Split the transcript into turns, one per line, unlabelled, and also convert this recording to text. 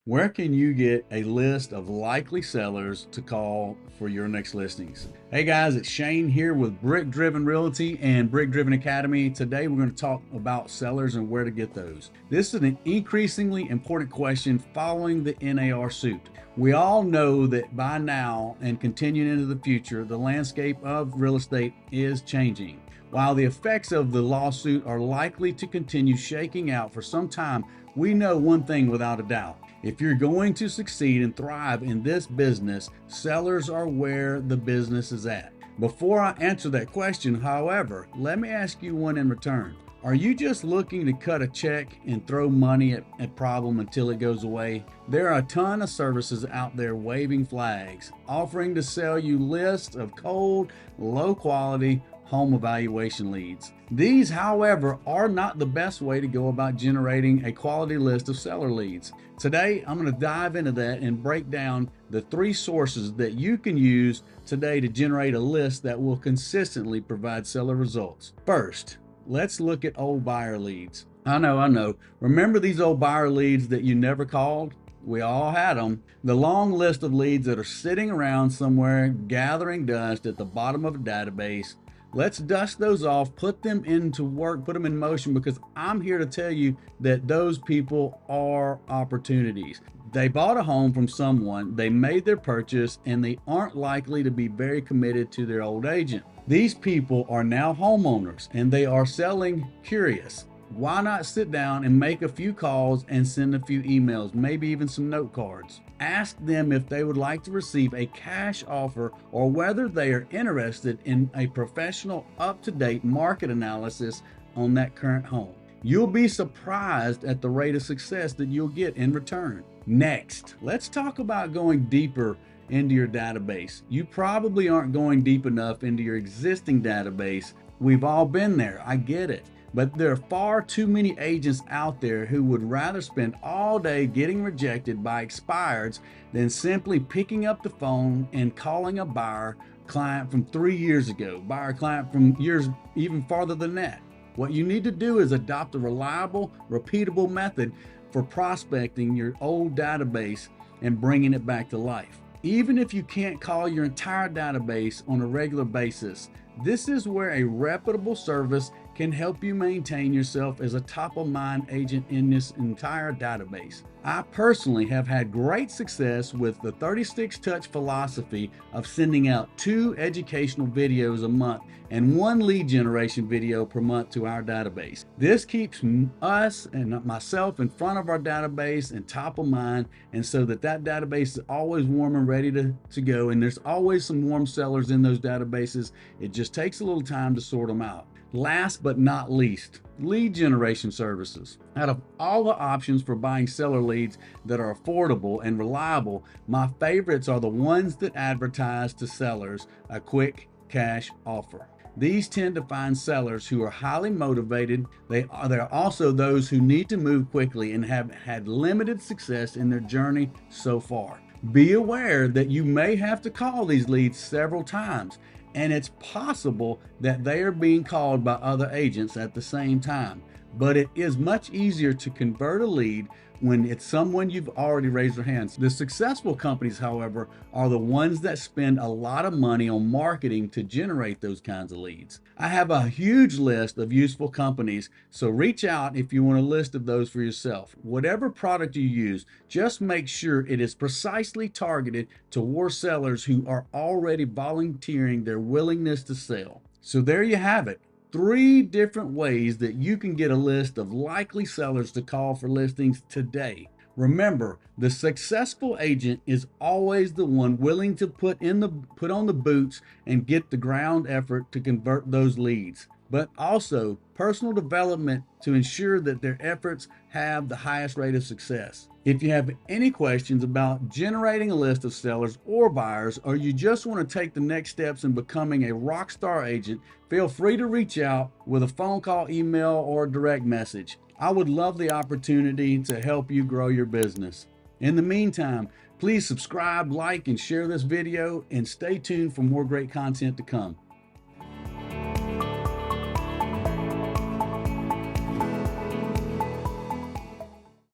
Where can you get a list of likely sellers to call for your next listings? Hey guys, it's Shane here with BrickDriven Realty and BrickDriven Academy. Today we're going to talk about sellers and where to get those. This is an increasingly important question following the NAR suit. We all know that by now and continuing into the future, the landscape of real estate is changing. While the effects of the lawsuit are likely to continue shaking out for some time, we know one thing without a doubt. If you're going to succeed and thrive in this business, sellers are where the business is at. Before I answer that question, however, let me ask you one in return. Are you just looking to cut a check and throw money at a problem until it goes away? There are a ton of services out there waving flags, offering to sell you lists of cold, low quality home evaluation leads. These, however, are not the best way to go about generating a quality list of seller leads. Today, I'm going to dive into that and break down the 3 sources that you can use today to generate a list that will consistently provide seller results. First, let's look at old buyer leads. I know. Remember these old buyer leads that you never called? We all had them. The long list of leads that are sitting around somewhere gathering dust at the bottom of a database. Let's dust those off, put them into work, put them in motion, because I'm here to tell you that those people are opportunities. They bought a home from someone, they made their purchase, and they aren't likely to be very committed to their old agent. These people are now homeowners and they are selling curious. Why not sit down and make a few calls and send a few emails, maybe even some note cards? Ask them if they would like to receive a cash offer or whether they are interested in a professional, up-to-date market analysis on that current home. You'll be surprised at the rate of success that you'll get in return. Next, let's talk about going deeper into your database. You probably aren't going deep enough into your existing database. We've all been there, I get it. But there are far too many agents out there who would rather spend all day getting rejected by expireds than simply picking up the phone and calling a buyer client from 3 years ago, buyer client from years even farther than that. What you need to do is adopt a reliable, repeatable method for prospecting your old database and bringing it back to life. Even if you can't call your entire database on a regular basis, this is where a reputable service can help you maintain yourself as a top-of-mind agent in this entire database. I personally have had great success with the 36-touch philosophy of sending out 2 educational videos a month and 1 lead generation video per month to our database. This keeps us and myself in front of our database and top of mind, and so that database is always warm and ready to go, and there's always some warm sellers in those databases. It just takes a little time to sort them out. Last but not least, lead generation services. Out of all the options for buying seller leads that are affordable and reliable, my favorites are the ones that advertise to sellers a quick cash offer. These tend to find sellers who are highly motivated. There are also those who need to move quickly and have had limited success in their journey so far. Be aware that you may have to call these leads several times, and it's possible that they are being called by other agents at the same time. But it is much easier to convert a lead when it's someone you've already raised their hands. The successful companies, however, are the ones that spend a lot of money on marketing to generate those kinds of leads. I have a huge list of useful companies, so reach out if you want a list of those for yourself. Whatever product you use, just make sure it is precisely targeted toward sellers who are already volunteering their willingness to sell. So there you have it. 3 different ways that you can get a list of likely sellers to call for listings today. Remember, the successful agent is always the one willing to put on the boots and get the ground effort to convert those leads, but also personal development to ensure that their efforts have the highest rate of success. If you have any questions about generating a list of sellers or buyers, or you just want to take the next steps in becoming a rock star agent, feel free to reach out with a phone call, email, or direct message. I would love the opportunity to help you grow your business. In the meantime, please subscribe, like, and share this video, and stay tuned for more great content to come.